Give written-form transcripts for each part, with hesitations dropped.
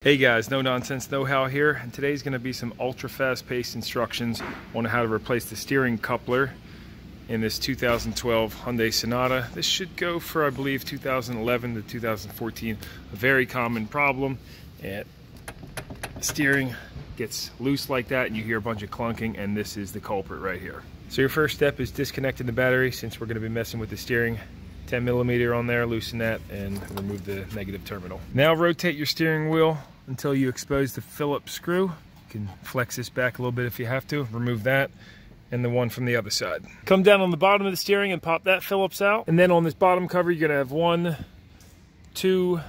Hey guys, No Nonsense Know-How here, and today's going to be some ultra fast-paced instructions on how to replace the steering coupler in this 2012 Hyundai Sonata. This should go for, I believe, 2011 to 2014. A very common problem. Steering gets loose like that and you hear a bunch of clunking, and this is the culprit right here. So your first step is disconnecting the battery, since we're going to be messing with the steering. 10mm on there, loosen that and remove the negative terminal. Now rotate your steering wheel until you expose the Phillips screw. You can flex this back a little bit if you have to. Remove that and the one from the other side. Come down on the bottom of the steering and pop that Phillips out. And then on this bottom cover you're gonna have 1, 2,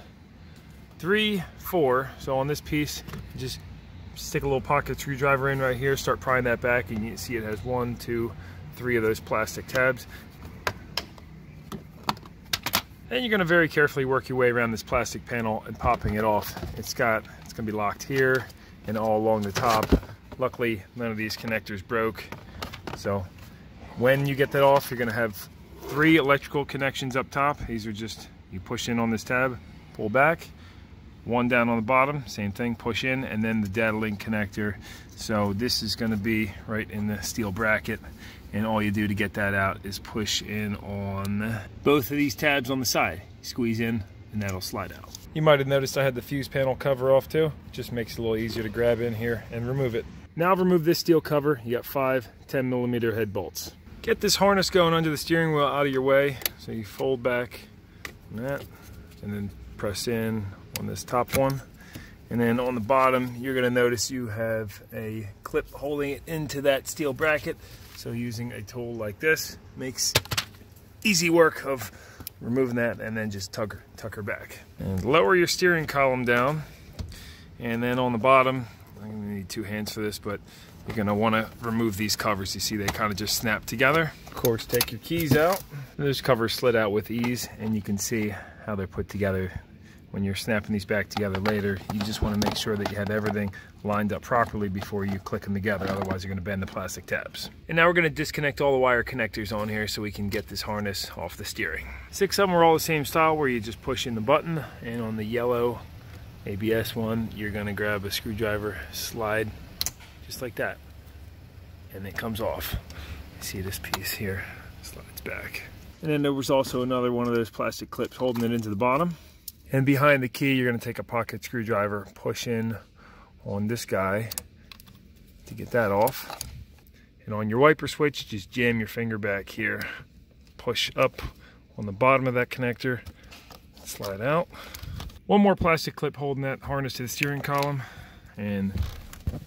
3, 4. So on this piece, just stick a little pocket screwdriver in right here, start prying that back, and you see it has 1, 2, 3 of those plastic tabs. And you're going to very carefully work your way around this plastic panel and popping it off. It's going to be locked here and all along the top. Luckily, none of these connectors broke. So when you get that off, you're going to have 3 electrical connections up top. These are just, you push in on this tab, pull back. 1 down on the bottom, same thing, push in, and then the data link connector. So this is going to be right in the steel bracket, and all you do to get that out is push in on both of these tabs on the side. Squeeze in and that'll slide out. You might have noticed I had the fuse panel cover off too. Just makes it a little easier to grab in here and remove it. Now remove this steel cover. You got 5 10mm head bolts. Get this harness going under the steering wheel out of your way. So you fold back on that and then press in on this top one. And then on the bottom, you're going to notice you have a clip holding it into that steel bracket. So using a tool like this makes easy work of removing that, and then just tuck her back. And lower your steering column down. And then on the bottom, I'm going to need 2 hands for this, but you're going to want to remove these covers. You see they kind of just snap together. Of course, take your keys out. Those covers slid out with ease, and you can see how they're put together. When you're snapping these back together later, you just want to make sure that you have everything lined up properly before you click them together, otherwise you're going to bend the plastic tabs. And now we're going to disconnect all the wire connectors on here so we can get this harness off the steering. 6 of them are all the same style, where you just push in the button, and on the yellow ABS one, you're going to grab a screwdriver, slide just like that, and it comes off. You see this piece here slides back. And then there was also another one of those plastic clips holding it into the bottom. And behind the key, you're going to take a pocket screwdriver, push in on this guy to get that off. And on your wiper switch, just jam your finger back here. Push up on the bottom of that connector, slide out. One more plastic clip holding that harness to the steering column. And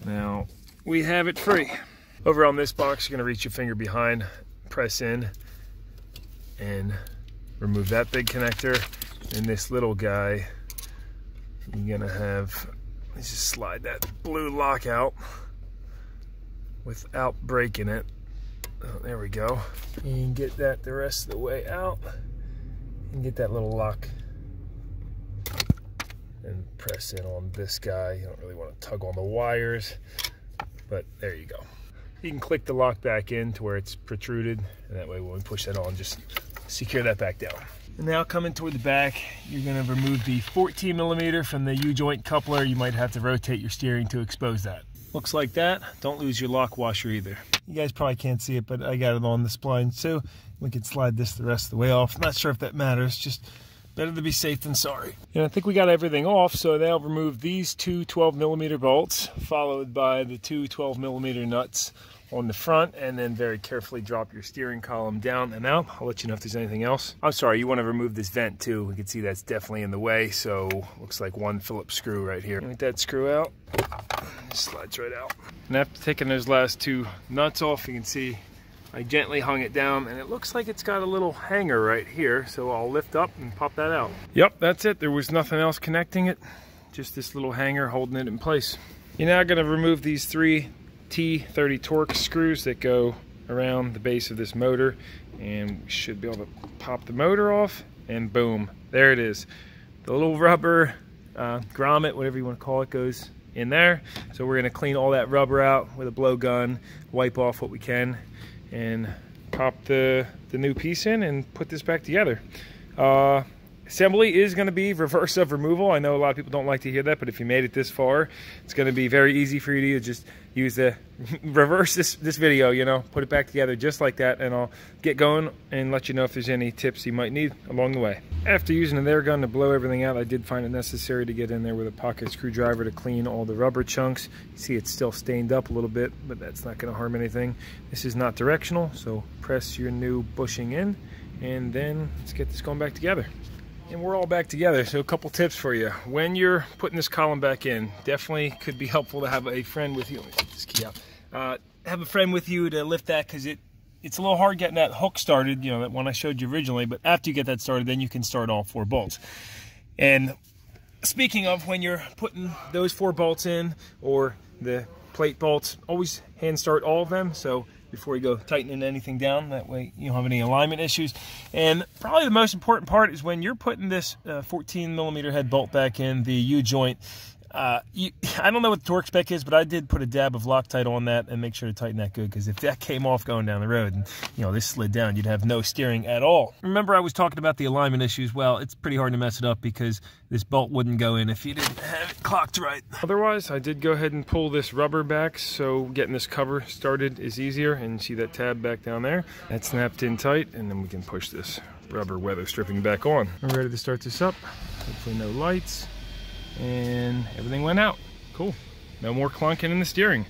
now we have it free. Over on this box, you're going to reach your finger behind, press in, and remove that big connector. And this little guy, you're gonna have, let's just slide that blue lock out without breaking it. Oh, there we go. You can get that the rest of the way out and get that little lock and press in on this guy. You don't really want to tug on the wires, but there you go. You can click the lock back in to where it's protruded, and that way when we push that on, just secure that back down. And now coming toward the back, you're going to remove the 14mm from the U-joint coupler. You might have to rotate your steering to expose that. Looks like that. Don't lose your lock washer either. You guys probably can't see it, but I got it on the spline, so we can slide this the rest of the way off. I'm not sure if that matters, just better to be safe than sorry. And I think we got everything off, so now remove these 2 12mm bolts, followed by the 2 12mm nuts on the front, and then very carefully drop your steering column down and out. I'll let you know if there's anything else. I'm sorry, you want to remove this vent too. We can see that's definitely in the way, so looks like 1 Phillips screw right here. Get that screw out, it slides right out. And after taking those last 2 nuts off, you can see I gently hung it down, and it looks like it's got a little hanger right here, so I'll lift up and pop that out. Yep, that's it. There was nothing else connecting it, just this little hanger holding it in place. You're now going to remove these 3 T30 Torx screws that go around the base of this motor, and we should be able to pop the motor off, and boom, there it is. The little rubber grommet, whatever you want to call it, goes in there. So we're going to clean all that rubber out with a blowgun, wipe off what we can, and pop the new piece in and put this back together. assembly is going to be reverse of removal. I know a lot of people don't like to hear that, but if you made it this far, it's going to be very easy for you to just use the reverse this video, you know, put it back together just like that, and I'll get going and let you know if there's any tips you might need along the way. After using an air gun to blow everything out, I did find it necessary to get in there with a pocket screwdriver to clean all the rubber chunks. You see it's still stained up a little bit, but that's not going to harm anything. This is not directional, so press your new bushing in, and then let's get this going back together. And we're all back together, so a couple tips for you. When you're putting this column back in, definitely could be helpful to have a friend with you. Let me get this key out. Have a friend with you to lift that, because it's a little hard getting that hook started, you know, that one I showed you originally, but after you get that started, then you can start all 4 bolts. And speaking of, when you're putting those 4 bolts in, or the plate bolts, always hand start all of them, so before you go tightening anything down, that way you don't have any alignment issues. And probably the most important part is when you're putting this 14mm head bolt back in, the U-joint. I don't know what the torque spec is, but I did put a dab of Loctite on that and make sure to tighten that good, because if that came off going down the road and, you know, this slid down, you'd have no steering at all. Remember I was talking about the alignment issues? Well, it's pretty hard to mess it up because this bolt wouldn't go in if you didn't have it clocked right. Otherwise, I did go ahead and pull this rubber back, so getting this cover started is easier. And see that tab back down there? That snapped in tight, and then we can push this rubber weather stripping back on. We're ready to start this up. Hopefully no lights. And everything went out. Cool. No more clunking in the steering.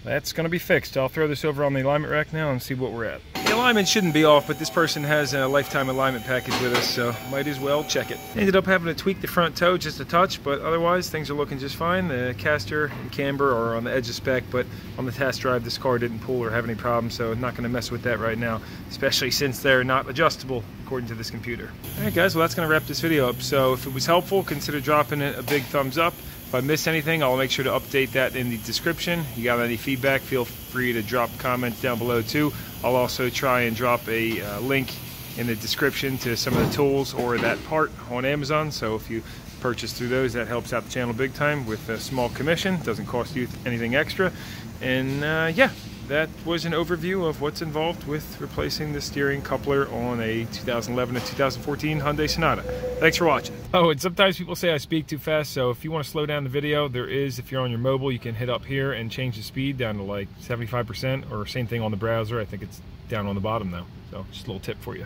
That's going to be fixed. I'll throw this over on the alignment rack now and see what we're at. The alignment shouldn't be off, but this person has a lifetime alignment package with us, so might as well check it. Ended up having to tweak the front toe just a touch, but otherwise things are looking just fine. The caster and camber are on the edge of spec, but on the test drive this car didn't pull or have any problems, so I'm not going to mess with that right now, especially since they're not adjustable according to this computer. Alright guys, well that's going to wrap this video up. So if it was helpful, consider dropping it a big thumbs up. If I missed anything, I'll make sure to update that in the description. You got any feedback, feel free to drop comments down below too. I'll also try and drop a link in the description to some of the tools or that part on Amazon. So if you purchase through those, that helps out the channel big time with a small commission. Doesn't cost you anything extra. And yeah, that was an overview of what's involved with replacing the steering coupler on a 2011 to 2014 Hyundai Sonata. Thanks for watching. Oh, and sometimes people say I speak too fast, so if you want to slow down the video, there is, if you're on your mobile, you can hit up here and change the speed down to like 75%, or same thing on the browser. I think it's down on the bottom though. So just a little tip for you.